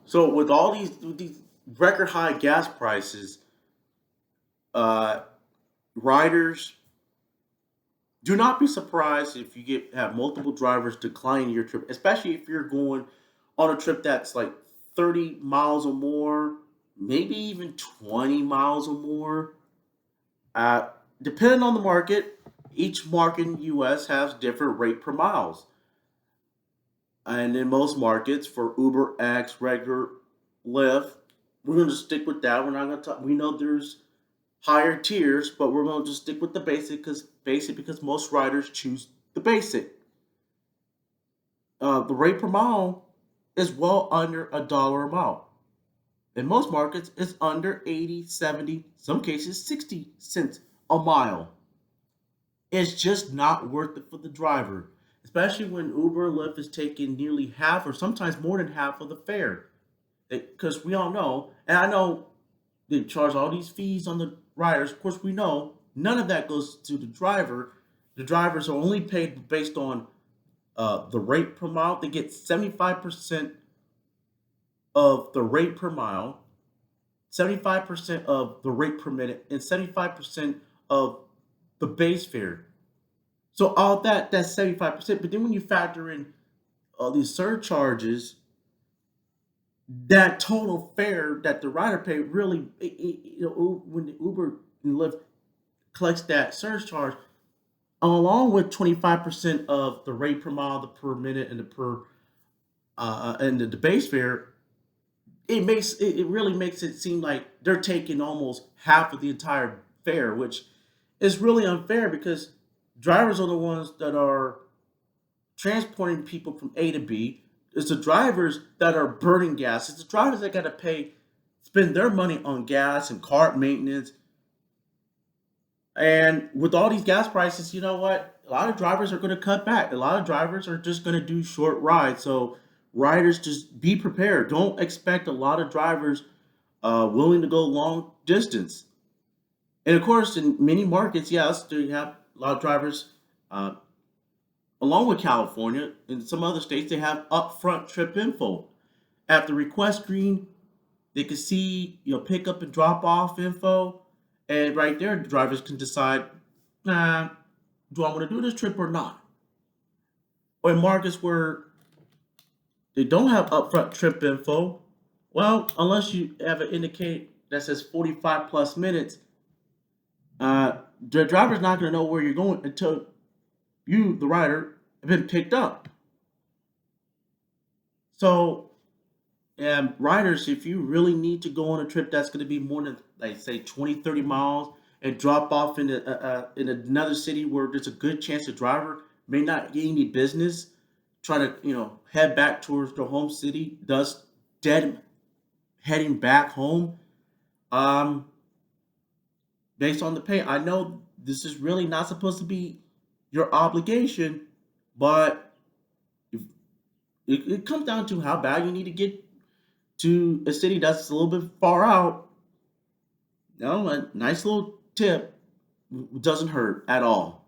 So with all these record high gas prices, uh, riders do not be surprised if you have multiple drivers declining your trip, especially if you're going on a trip that's like 30 miles or more, maybe even 20 miles or more. Uh, Depending on the market, each market in the U.S. has different rate per miles. And in most markets, for Uber X, regular Lyft, we're going to stick with that. We're not going to talk. We know there's higher tiers, but we're going to just stick with the basic because most riders choose the basic. The rate per mile is well under $1 a mile. In most markets, it's under 80, 70, some cases 60 cents a mile. It's just not worth it for the driver, especially when Uber and Lyft is taking nearly half or sometimes more than half of the fare. Because we all know, and I know they charge all these fees on the riders. Of course, we know none of that goes to the driver. The drivers are only paid based on the rate per mile. They get 75% of the rate per mile, 75% of the rate per minute, and 75% of the base fare. So all that's 75%. But then when you factor in all these surcharges, that total fare that the rider paid really, when the Uber and Lyft collects that surcharge, along with 25% of the rate per mile, the per minute, and the per and the base fare, it really makes it seem like they're taking almost half of the entire fare, which is really unfair because drivers are the ones that are transporting people from A to B. It's the drivers that are burning gas. It's the drivers that got to spend their money on gas and car maintenance. And with all these gas prices, you know what? A lot of drivers are going to cut back. A lot of drivers are just going to do short rides. So riders, just be prepared. Don't expect a lot of drivers willing to go long distance. And of course, in many markets, yes, they have a lot of drivers. Uh, Along with California and some other states, they have upfront trip info. At the request screen, they can see pick up and drop off info, and right there, the drivers can decide, nah, do I want to do this trip or not? Or in markets where they don't have upfront trip info, well, unless you have an indicate that says 45 plus minutes, the driver's not going to know where you're going until you, the rider, have been picked up. So, riders, if you really need to go on a trip that's going to be more than, like, say, 20, 30 miles and drop off in another city where there's a good chance the driver may not get any business, try to, head back towards their home city, thus dead heading back home, um, based on the pay. I know this is really not supposed to be your obligation, but if, it comes down to how bad you need to get to a city that's a little bit far out. A nice little tip doesn't hurt at all.